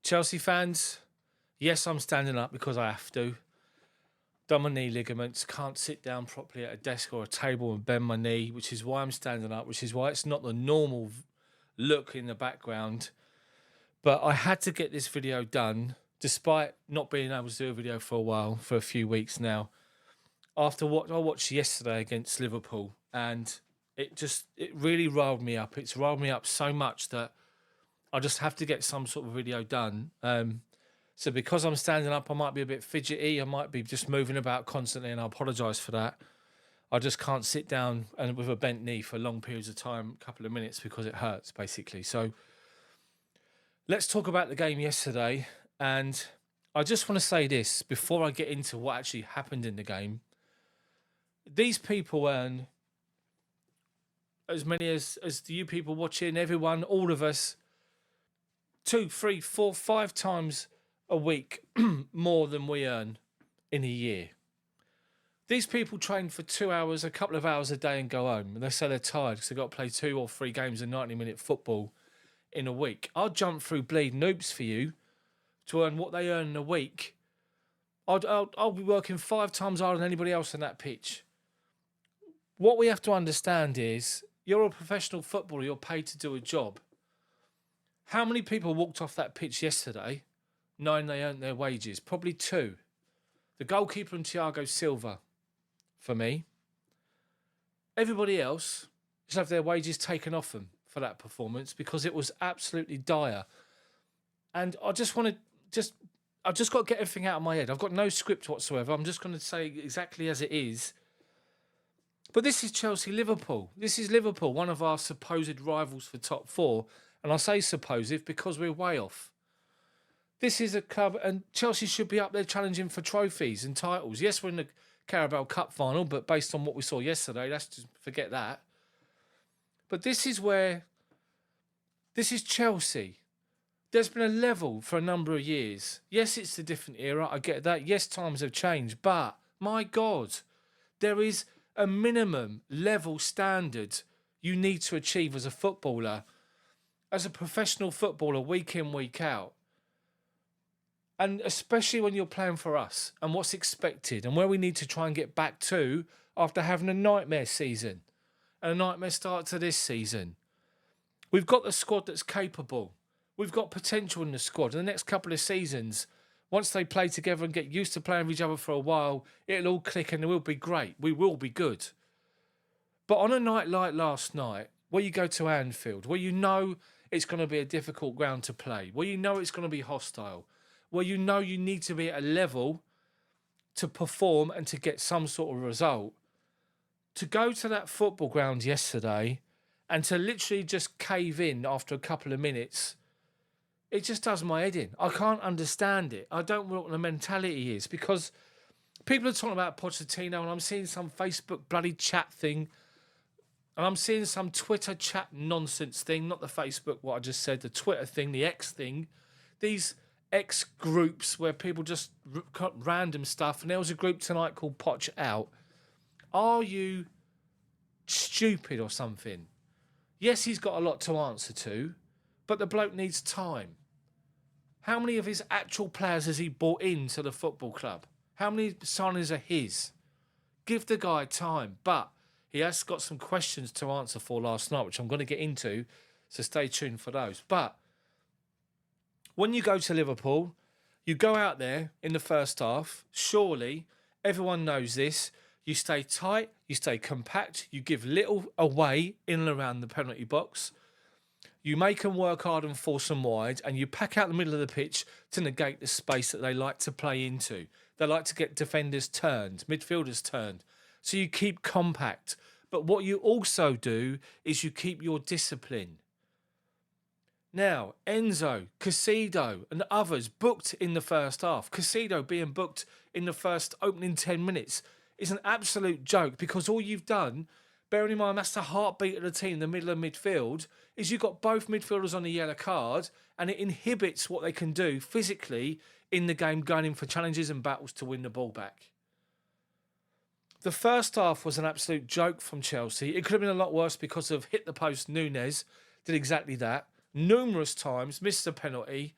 Chelsea fans, yes, I'm standing up because I have to. Done my knee ligaments, can't sit down properly at a desk or a table and bend my knee, which is why I'm standing up, which is why it's not the normal look in the background. But I had to get this video done, despite not being able to do a video for a while, for a few weeks now. After what I watched yesterday against Liverpool, and it really riled me up. It's riled me up so much that I just have to get some sort of video done. So because I'm standing up, I might be a bit fidgety. I might be just moving about constantly, and I apologise for that. I just can't sit down and with a bent knee for long periods of time, a couple of minutes, because it hurts, basically. So let's talk about the game yesterday. And I just want to say this before I get into what actually happened in the game. These people earn as many as you people watching, everyone, all of us, 2, 3, 4, 5 times a week more than we earn in a year. These people train for 2 hours, a couple of hours a day and go home. And they say they're tired because they've got to play 2 or 3 games of 90-minute football in a week. I'll jump through bleeding hoops for you to earn what they earn in a week. I'll be working 5 times harder than anybody else on that pitch. What we have to understand is you're a professional footballer. You're paid to do a job. How many people walked off that pitch yesterday knowing they earned their wages? Probably 2. The goalkeeper and Thiago Silva, for me. Everybody else just have their wages taken off them for that performance because it was absolutely dire. And I just want to I've just got to get everything out of my head. I've got no script whatsoever. I'm just going to say exactly as it is. But this is Chelsea-Liverpool. This is Liverpool, one of our supposed rivals for top 4. And I say supposed because we're way off. This is a club, and Chelsea should be up there challenging for trophies and titles. Yes, we're in the Carabao Cup final, but based on what we saw yesterday, let's just forget that. But this is Chelsea. There's been a level for a number of years. Yes, it's a different era. I get that. Yes, times have changed. But, my God, there is a minimum level standard you need to achieve as a footballer, as a professional footballer, week in, week out. And especially when you're playing for us and what's expected and where we need to try and get back to after having a nightmare season and a nightmare start to this season. We've got the squad that's capable. We've got potential in the squad. In the next couple of seasons, once they play together and get used to playing with each other for a while, it'll all click and it will be great. We will be good. But on a night like last night, where you go to Anfield, where you know it's going to be a difficult ground to play, where you know it's going to be hostile, where you know you need to be at a level to perform and to get some sort of result, to go to that football ground yesterday and to literally just cave in after a couple of minutes, it just does my head in. I can't understand it. I don't know what the mentality is because people are talking about Pochettino and I'm seeing some Facebook bloody chat thing and I'm seeing some Twitter chat nonsense thing, not the Facebook, what I just said, the Twitter thing, the X thing, these X groups where people just cut random stuff. And there was a group tonight called Poch Out. Are you stupid or something? Yes, he's got a lot to answer to, but the bloke needs time. How many of his actual players has he brought into the football club? How many signings are his? Give the guy time. But he has got some questions to answer for last night, which I'm going to get into, so stay tuned for those. But when you go to Liverpool, you go out there in the first half, surely, everyone knows this, you stay tight, you stay compact, you give little away in and around the penalty box, you make them work hard and force them wide, and you pack out the middle of the pitch to negate the space that they like to play into. They like to get defenders turned, midfielders turned. So you keep compact. But what you also do is you keep your discipline. Now, Enzo, Caicedo and others booked in the first half. Caicedo being booked in the first opening 10 minutes is an absolute joke because all you've done, bearing in mind that's the heartbeat of the team in the middle of midfield, is you've got both midfielders on a yellow card and it inhibits what they can do physically in the game going in for challenges and battles to win the ball back. The first half was an absolute joke from Chelsea. It could have been a lot worse because of hit the post. Núñez did exactly that. Numerous times, missed a penalty.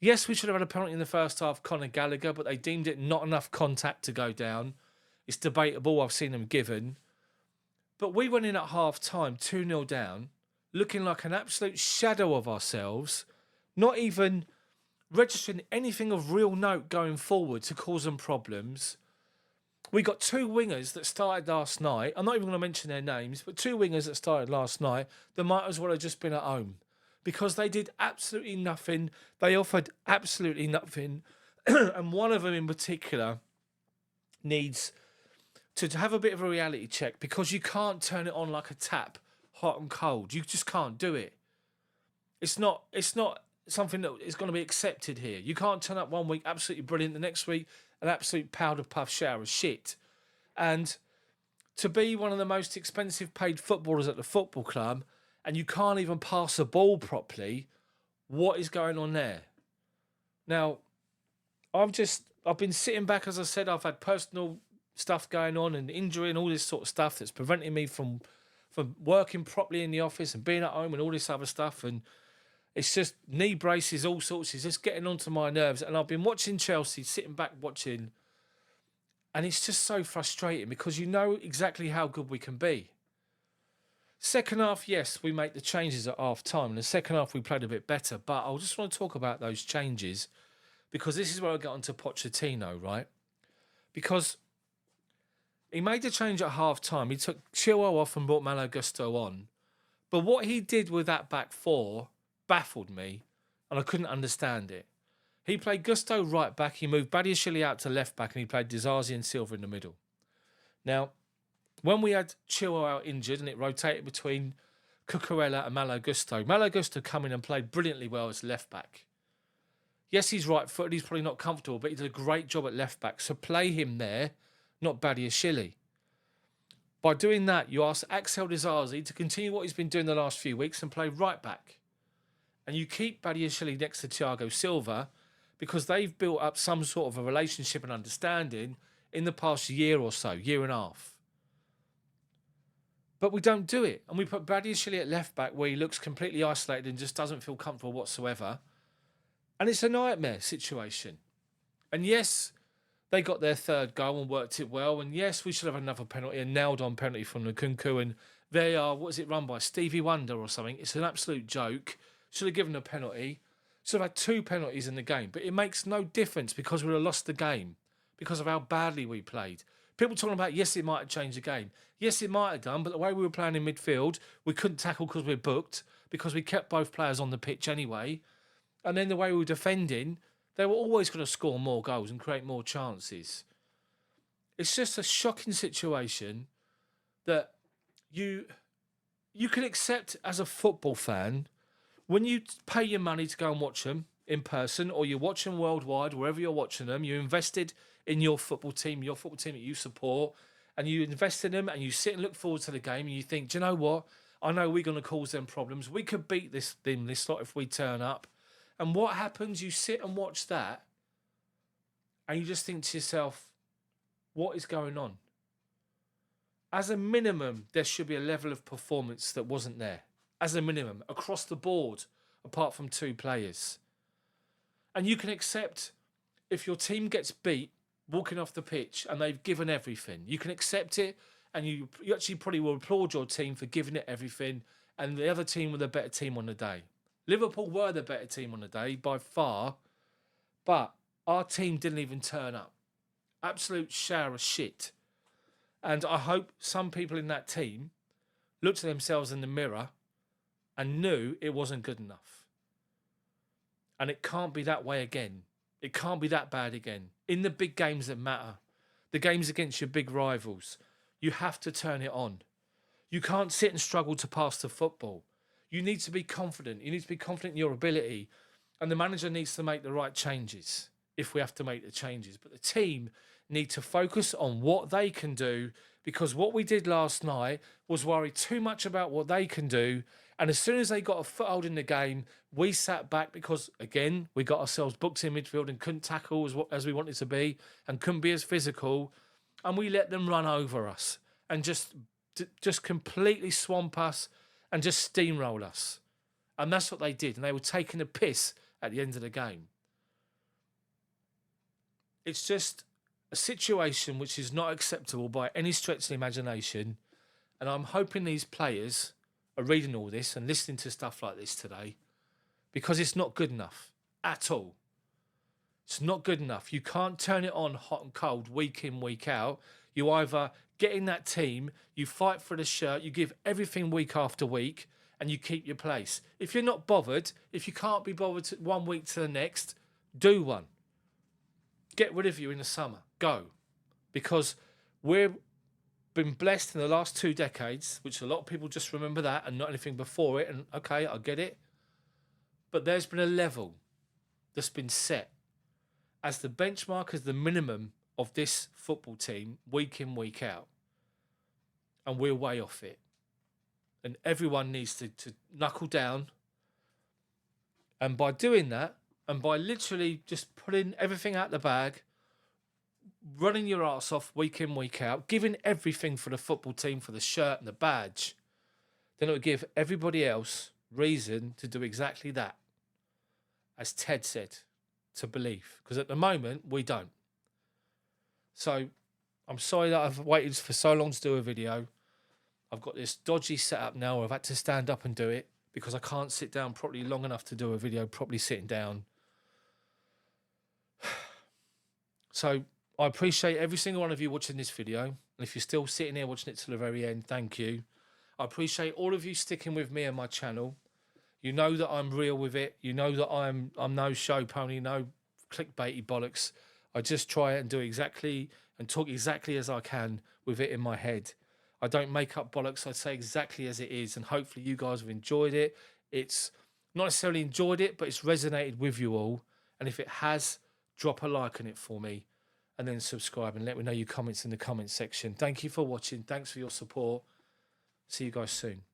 Yes, we should have had a penalty in the first half, Conor Gallagher, but they deemed it not enough contact to go down. It's debatable. I've seen them given. But we went in at half-time, 2-0 down, looking like an absolute shadow of ourselves, not even registering anything of real note going forward to cause them problems. We got two wingers that started last night. I'm not even going to mention their names, but two wingers that started last night that might as well have just been at home because they did absolutely nothing. They offered absolutely nothing. And one of them in particular needs to have a bit of a reality check because you can't turn it on like a tap, hot and cold. You just can't do it. It's not something that is going to be accepted here. You can't turn up one week absolutely brilliant, the next week an absolute powder puff shower of shit. And to be one of the most expensive paid footballers at the football club and you can't even pass a ball properly, what is going on there? Now, I've been sitting back, as I said, I've had personal stuff going on and injury and all this sort of stuff that's preventing me from working properly in the office and being at home and all this other stuff. And it's just knee braces, all sorts. It's just getting onto my nerves. And I've been watching Chelsea, sitting back watching, and it's just so frustrating because you know exactly how good we can be. Second half, yes, we make the changes at half time. In the second half, we played a bit better. But I just want to talk about those changes because this is where I get onto Pochettino, right? Because he made the change at half time. He took Chilwell off and brought Malo Gusto on. But what he did with that back four baffled me and I couldn't understand it. He played Gusto right back. He moved Badiashile out to left back and he played Disasi and Silva in the middle. Now, when we had Chilwell out injured and it rotated between Cucurella and Malo Gusto come in and played brilliantly well as left back. Yes, he's right-footed. He's probably not comfortable, but he did a great job at left back. So play him there, not Badiashile. By doing that, you ask Axel Disasi to continue what he's been doing the last few weeks and play right back. And you keep Badiashile next to Thiago Silva because they've built up some sort of a relationship and understanding in the past year or so, year and a half. But we don't do it. And we put Badiashile at left back where he looks completely isolated and just doesn't feel comfortable whatsoever. And it's a nightmare situation. And yes, they got their third goal and worked it well. And yes, we should have another penalty, a nailed-on penalty from Nkunku. And they are, what is it run by? Stevie Wonder or something. It's an absolute joke. Should have given a penalty. Should have had two penalties in the game. But it makes no difference because we would have lost the game because of how badly we played. People talking about, yes, it might have changed the game. Yes, it might have done, but the way we were playing in midfield, we couldn't tackle because we were booked, because we kept both players on the pitch anyway. And then the way we were defending, they were always going to score more goals and create more chances. It's just a shocking situation that you can accept as a football fan when you pay your money to go and watch them in person or you watch them worldwide, wherever you're watching them, you invested in your football team that you support, and you invest in them and you sit and look forward to the game and you think, do you know what? I know we're going to cause them problems. We could beat this lot if we turn up. And what happens? You sit and watch that and you just think to yourself, what is going on? As a minimum, there should be a level of performance that wasn't there. As a minimum, across the board, apart from two players. And you can accept if your team gets beat walking off the pitch and they've given everything. You can accept it and you actually probably will applaud your team for giving it everything and the other team were the better team on the day. Liverpool were the better team on the day by far, but our team didn't even turn up. Absolute shower of shit. And I hope some people in that team looked at themselves in the mirror and knew it wasn't good enough. And it can't be that way again. It can't be that bad again. In the big games that matter, the games against your big rivals, you have to turn it on. You can't sit and struggle to pass the football. You need to be confident. You need to be confident in your ability. And the manager needs to make the right changes if we have to make the changes. But the team need to focus on what they can do because what we did last night was worry too much about what they can do. And as soon as they got a foothold in the game, we sat back because, again, we got ourselves booked in midfield and couldn't tackle as we wanted to be and couldn't be as physical. And we let them run over us and just completely swamp us and just steamroll us. And that's what they did. And they were taking a piss at the end of the game. It's just a situation which is not acceptable by any stretch of the imagination. And I'm hoping these players are reading all this and listening to stuff like this today, because it's not good enough at all. It's not good enough. You can't turn it on hot and cold, week in, week out. You either get in that team, you fight for the shirt, you give everything week after week, and you keep your place. If you're not bothered, if you can't be bothered to 1 week to the next, do one. Get rid of you in the summer. Go. Because we've been blessed in the last 2 decades, which a lot of people just remember that and not anything before it. And okay, I get it. But there's been a level that's been set as the benchmark, as the minimum of this football team, week in, week out. And we're way off it. And everyone needs to knuckle down. And by doing that, and by literally just putting everything out the bag, running your arse off week in, week out, giving everything for the football team, for the shirt and the badge, then it would give everybody else reason to do exactly that. As Ted said, to believe. Because at the moment, we don't. So I'm sorry that I've waited for so long to do a video. I've got this dodgy setup now. I've had to stand up and do it because I can't sit down properly long enough to do a video properly sitting down. So I appreciate every single one of you watching this video. And if you're still sitting here watching it till the very end, thank you. I appreciate all of you sticking with me and my channel. You know that I'm real with it. You know that I'm no show pony, no clickbaity bollocks. I just try and do exactly and talk exactly as I can with it in my head. I don't make up bollocks. I say exactly as it is, and hopefully you guys have enjoyed it. It's not necessarily enjoyed it, but it's resonated with you all. And if it has, drop a like on it for me, and then subscribe and let me know your comments in the comments section. Thank you for watching. Thanks for your support. See you guys soon.